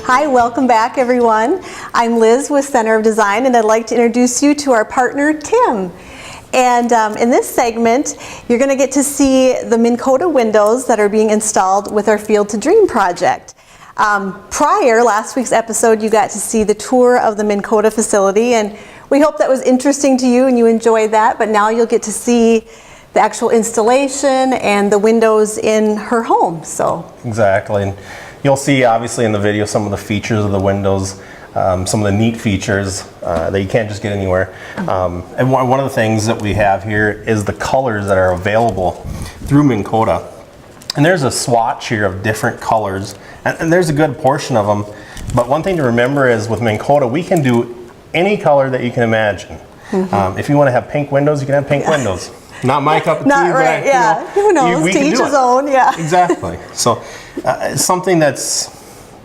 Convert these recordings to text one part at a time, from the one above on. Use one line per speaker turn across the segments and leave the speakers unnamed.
Hi, welcome back everyone. I'm Liz with Center of Design, and I'd like to introduce you to our partner Tim. And in this segment, you're going to get to see the Minnkota windows that are being installed with our Field to Dream project. Last week's episode, you got to see the tour of the Minnkota facility, and we hope that was interesting to you and you enjoyed that, but now you'll get to see the actual installation and the windows in her home. So
exactly. And you'll see obviously in the video some of the features of the windows, some of the neat features that you can't just get anywhere. And one of the things that we have here is the colors that are available through Minnkota. And there's a swatch here of different colors, and there's a good portion of them. But one thing to remember is with Minnkota, we can do any color that you can imagine. If you want to have pink windows, you can have pink windows. Not my cup of tea,
Not right,
but
yeah. Who knows? To each his own, yeah.
Exactly. So it's something that's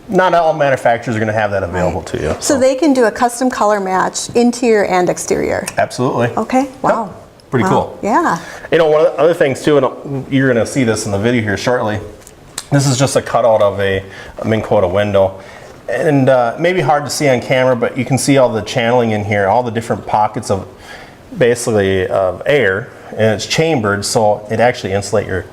not all manufacturers are going to have that available to you.
So they can do a custom color match, interior and exterior.
Absolutely.
Okay. Wow.
Yep. Pretty cool.
Yeah.
You know, one of the other things too, and you're going to see this in the video here shortly. This is just a cutout of a Minnkota window. And maybe hard to see on camera, but you can see all the channeling in here, all the different pockets of basically of air, and it's chambered so it actually insulates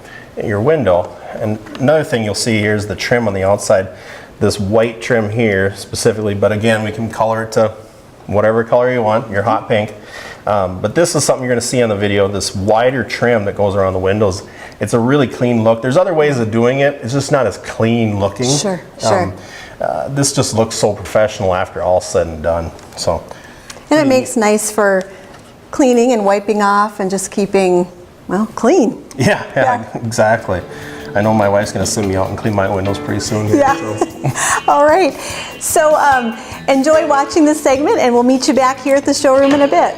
your window. And another thing you'll see here is the trim on the outside, this white trim here specifically, but again we can color it to whatever color you want, your hot pink. But this is something you're going to see on the video, this wider trim that goes around the windows. It's a really clean look. There's other ways of doing it, it's just not as clean looking.
Sure, sure.
This just looks so professional after all said and done. So,
and it makes nice for cleaning and wiping off and just keeping, well, clean.
Yeah, exactly. I know my wife's going to send me out and clean my windows pretty soon here.
Yeah.
So.
All right. So enjoy watching this segment, and we'll meet you back here at the showroom in a bit.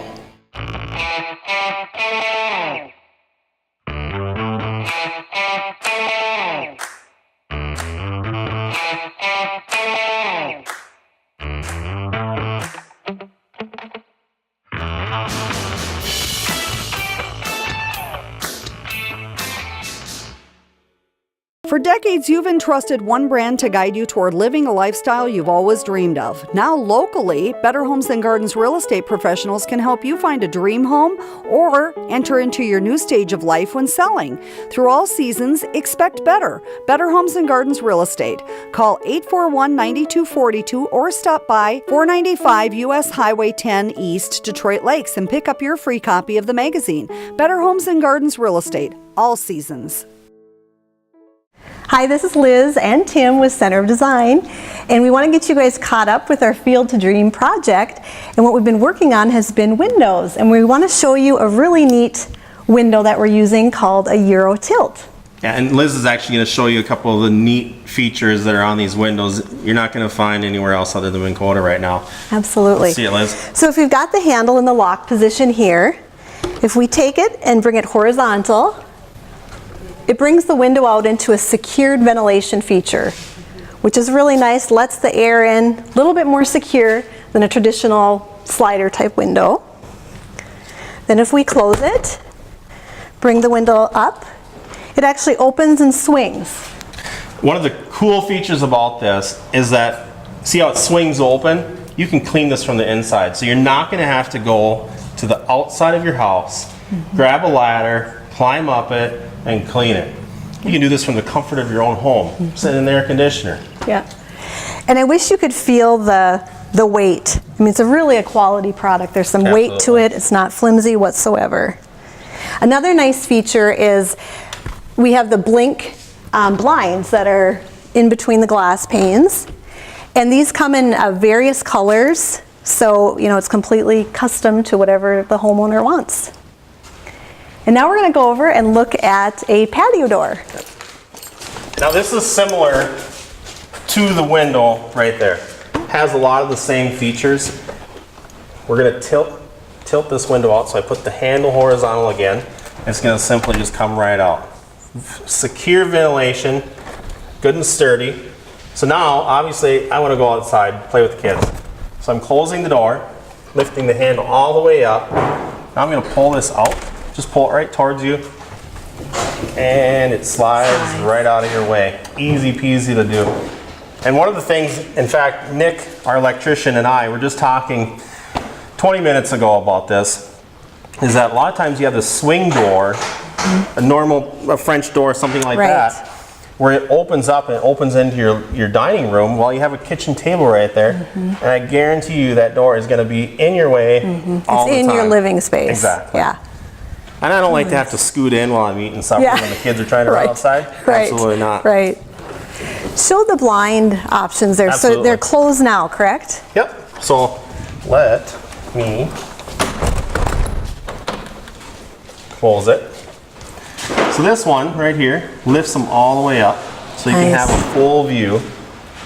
For decades, you've entrusted one brand to guide you toward living a lifestyle you've always dreamed of. Now, locally, Better Homes and Gardens real estate professionals can help you find a dream home or enter into your new stage of life when selling. Through all seasons, expect better. Better Homes and Gardens Real Estate. Call 841-9242 or stop by 495 U.S. Highway 10 East, Detroit Lakes, and pick up your free copy of the magazine. Better Homes and Gardens Real Estate. All seasons.
Hi, this is Liz and Tim with Center of Design, and we want to get you guys caught up with our Field to Dream project. And what we've been working on has been windows, and we want to show you a really neat window that we're using called a Euro tilt.
Yeah, and Liz is actually going to show you a couple of the neat features that are on these windows you're not going to find anywhere else other than Minnkota right now.
Absolutely.
Let's see it, Liz.
So if we've got the handle in the lock position here, if we take it and bring it horizontal, it brings the window out into a secured ventilation feature, which is really nice, lets the air in, a little bit more secure than a traditional slider type window. Then if we close it, bring the window up, it actually opens and swings.
One of the cool features about this is that, see how it swings open? You can clean this from the inside, so you're not going to have to go to the outside of your house, grab a ladder, climb up it, and clean it. You can do this from the comfort of your own home, sit in the air conditioner.
Yeah, and I wish you could feel the weight. I mean, it's really a quality product. There's some weight to it. It's not flimsy whatsoever. Another nice feature is we have the blink blinds that are in between the glass panes, and these come in various colors So, it's completely custom to whatever the homeowner wants. And now we're going to go over and look at a patio door.
Now this is similar to the window right there. Has a lot of the same features. We're going to tilt this window out, so I put the handle horizontal again. It's going to simply just come right out. Secure ventilation, good and sturdy. So now, obviously, I want to go outside, play with the kids. So I'm closing the door, lifting the handle all the way up. Now I'm going to pull this out. Just pull it right towards you. And it slides right out of your way. Easy peasy to do. And one of the things, in fact, Nick, our electrician, and I were just talking 20 minutes ago about this, is that a lot of times you have the swing door, a French door, something like that, where it opens up and it opens into your dining room while you have a kitchen table right there. And I guarantee you that door is going to be in your way all the time.
It's in your living space.
Exactly.
Yeah.
And I don't like to have to scoot in while I'm eating supper when the kids are trying to run outside. Absolutely not.
Right. Show the blind options there.
Absolutely.
So they're closed now, correct?
Yep. So let me close it. So this one right here lifts them all the way up so you can have a full view.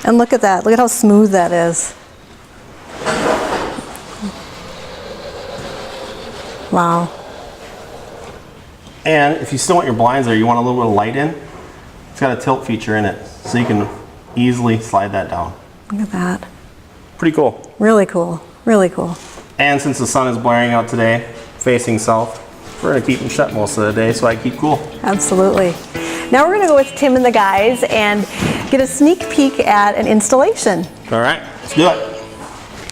And look at that. Look at how smooth that is. Wow.
And if you still want your blinds there, you want a little bit of light in, it's got a tilt feature in it, so you can easily slide that down.
Look at that.
Pretty cool.
Really cool. Really cool.
And since the sun is blaring out today, facing south, we're going to keep them shut most of the day so I keep cool.
Absolutely. Now we're going to go with Tim and the guys and get a sneak peek at an installation.
All right, let's do it.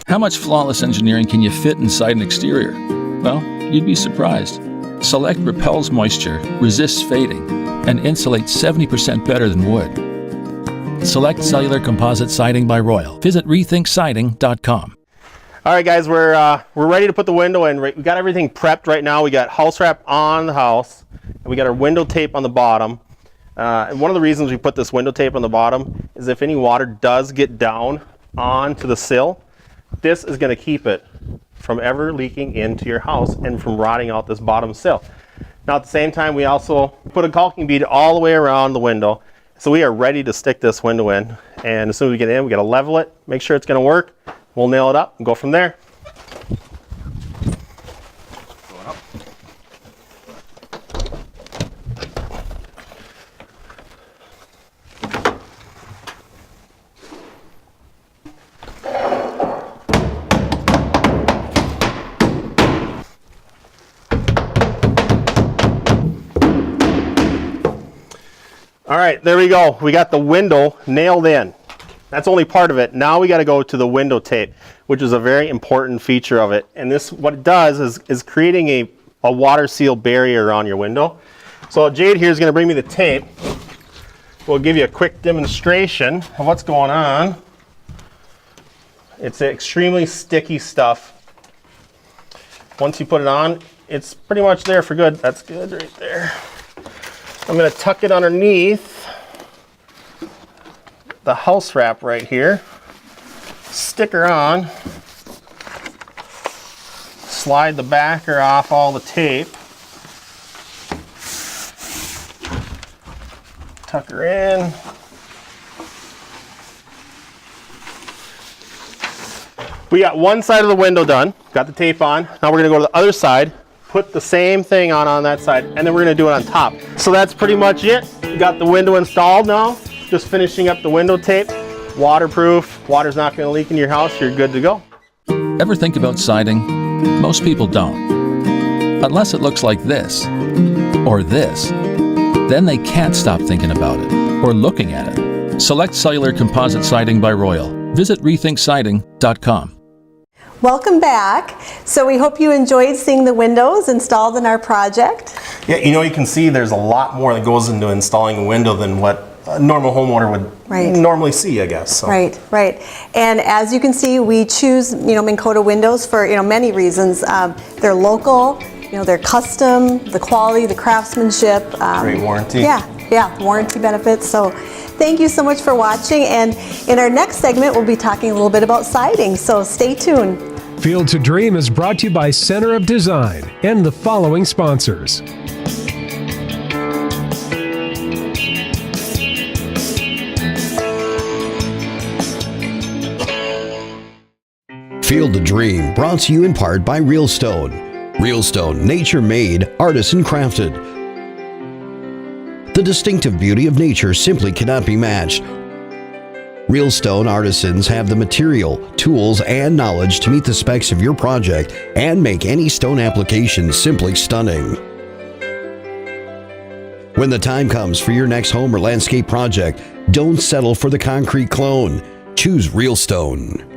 How much flawless engineering can you fit inside an exterior? Well, you'd be surprised. Select repels moisture, resists fading, and insulates 70% better than wood. Select cellular composite siding by Royal. Visit rethinksiding.com.
All right, guys, we're ready to put the window in. We got everything prepped right now. We got house wrap on the house, and we got our window tape on the bottom. And one of the reasons we put this window tape on the bottom is if any water does get down onto the sill, this is going to keep it from ever leaking into your house and from rotting out this bottom sill. Now at the same time, we also put a caulking bead all the way around the window. So we are ready to stick this window in. And as soon as we get in, we got to level it, make sure it's going to work. We'll nail it up and go from there. All right, there we go. We got the window nailed in. That's only part of it. Now we got to go to the window tape, which is a very important feature of it. And this, what it does is creating a water seal barrier around your window. So Jade here is going to bring me the tape. We'll give you a quick demonstration of what's going on. It's extremely sticky stuff. Once you put it on, it's pretty much there for good. That's good right there. I'm going to tuck it underneath the house wrap right here. Stick her on. Slide the backer off all the tape. Tuck her in. We got one side of the window done. Got the tape on. Now we're going to go to the other side. Put the same thing on that side, and then we're going to do it on top. So that's pretty much it. We got the window installed now. Just finishing up the window tape. Waterproof. Water's not going to leak in your house. You're good to go.
Ever think about siding? Most people don't. Unless it looks like this or this. Then they can't stop thinking about it or looking at it. Select cellular composite siding by Royal. Visit rethinksiding.com.
Welcome back. So we hope you enjoyed seeing the windows installed in our project.
Yeah, you can see there's a lot more that goes into installing a window than what a normal homeowner would normally see, I guess. So.
Right. And as you can see, we choose, Minnkota Windows for, many reasons. They're local, they're custom, the quality, the craftsmanship.
Great warranty.
Yeah, warranty benefits. So thank you so much for watching. And in our next segment, we'll be talking a little bit about siding. So stay tuned.
Field to Dream is brought to you by Center of Design and the following sponsors.
Field to Dream, brought to you in part by Realstone. Realstone, nature-made, artisan-crafted. The distinctive beauty of nature simply cannot be matched. Realstone artisans have the material, tools, and knowledge to meet the specs of your project and make any stone application simply stunning. When the time comes for your next home or landscape project, don't settle for the concrete clone. Choose Realstone.